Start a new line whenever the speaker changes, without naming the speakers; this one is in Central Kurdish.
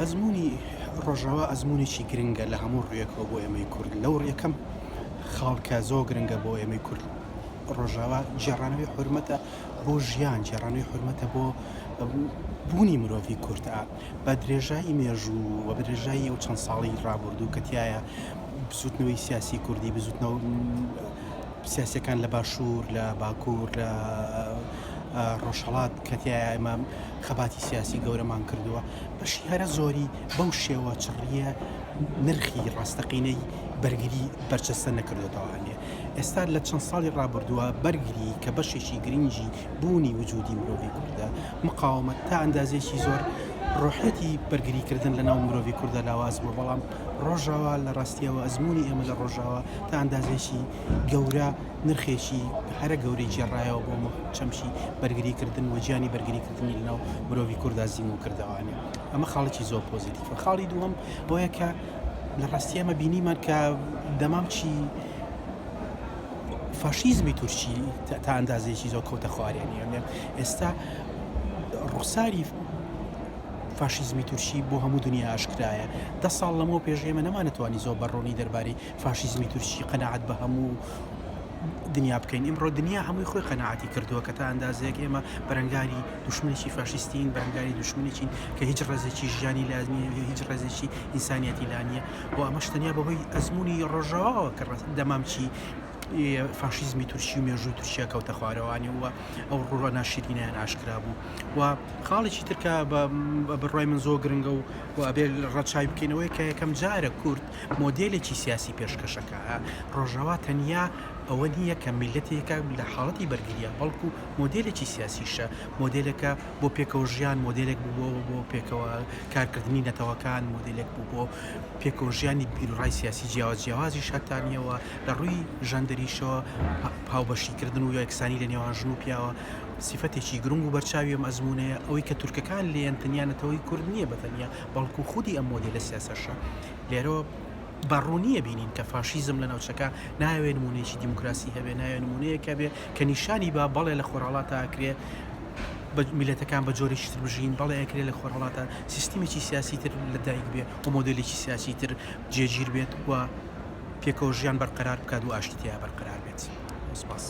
ئەزمموی ڕۆژەوە ئەزممویێکی گرنگە لە هەموو ڕویەکەوە بۆ ئێمەی کورد لەو ڕێەکەم خاڵکە زۆر گرنگە بۆ ئێمەی کورد ڕۆژاوا جێڕانەوەی حرمەتە بۆ ژیان جێڕانەوەی حرمەتە بۆ بوونی مرۆڤی کورتە بە درێژایی مێژوو و بە درێژایی ئەو چەند ساڵی ڕابردوو کە تایە بزوتنەوەی سیاسی کوردی بزوتنەوە سیاسەکان لە باشوور لە باکوور لە ڕۆژهەڵات کەتیایە ئێمە خەباتی سیاسی گەورەمان کردووە بەشی هەرە زۆری بەو شێوە چڕیە نرخی ڕاستەقینەی بەرگری بەرچەستە نەکردوێتەوەوانێ ئێستا لە چەند ساڵی ڕابردووە بەرگری کە بەشێکی گرنگی بوونی وجودی مرۆڤی کوردە مقاومەت تا ئەندازێکی زۆر ڕۆحەتی بەرگریکردن لە ناو مرۆڤی کوردە لاواز بوو بەڵام ڕۆژاوا لە ڕاستیەوە ئەزمموی ئێمە لە ڕۆژاوە تا ئەندازێکی گەورە نرخێکی هەرە گەورەی جێڕایەوە بۆ چەمشی بەرگریکردن و گیانی بەرگریکردنی لە ناو مرۆڤی کووردا زیین و کردەوانێ ئەمە خاڵێکی زۆر پۆزیتیڤە. خاڵی دووەم بۆیە کە لە ڕاستی ئەمە بینیمان کە دەمامچی فاشیزمی تورکی تا ئەندازێکی زۆر کەوتە خوارێنی ئێستا ڕوخساری فاشیزمی تورکی بۆ هەموو دنیا ئاشکرایە 10 ساڵ لەمەوە پێش ئێمە نەمانەتوانی زۆر بەڕۆنی دەربارەی فاشیزمی تورکی قەناعەت بە هەموو دنیا بکەین ئمڕۆ دنیا هەمووی خۆی قەناعەتی کردووە کە تا ئەندازەیەک ئێمە بەرەنگاری دوشمنێکی فاشیستین بەرەنگاری دوشمنێکین کە هیچ ڕێزێکی ژیانی لازمیە هیچ ڕێزێکی ئینسانیەتی لانیە بۆ ئەمەش تەنیا بەهۆی ئەزمموی ڕۆژەوەوە کە دەمامچی فاشیزمی تورکی و مێژووی تورکیا کەوتە خوارەوانی وە ئەو ڕوڕە ناشرینیان ئاشکرا بوو و خاڵێکی ترکە بڕای من زۆر گرنگە و ئەبێ ڕەچای بکەینەوەی کە یەکەم جارە کورد مۆدێلێکی سیاسی پێشکەشەکە ڕۆژەوا تەنیا ئەوە نییە کە میلەتێکە لە حاڵەتی بەرگریە بەڵکو مۆدێلێکی سیاسیشە مۆدێلەکە بۆ پێکەوە ژیان مۆدێلێک بوو بۆ پێکەوە کارکردنی نەتەوەکان مۆدێلێک بوو بۆ پێکەوە ژیانی بیرڕای سیاسی جیاوازی شاتانیەوە لە ڕووی ژەندەریشەوە پاوبەشیکردن و یەکسانی لە نێوان ژن و پیاوە سیفەتێکی گرنگ و بەرچاوی ئەم ئەزممونەیە ئەوەی کە تورکەکان لێن تەنیانەتەوەی کورد نییە بەتەنیا بەڵکو خودی ئەم مۆدێلە سیاسەشە لێرەوە بەڕوونیە بینین کە فاشیزم لە ناوچەکە ناوێت نمونەیەکی دیموکراسی هەبێ ناوێت نمونەیەکە بێ کە نیشانی با بەڵێ لە خۆراڵاتە ئاکرێ میلەتەکان بە جۆرێکی تر بژین بەڵێ ئەکرێ لە خۆراڵاتە سیستیمێکی سیاسی تر لەدایک بێ و مۆدلێکی سیاسی تر جێگیر بێت و پێکەوە ژیان بەرقەرار بکات و ئاشتیتیا بەرقەرار بێت. سپاس.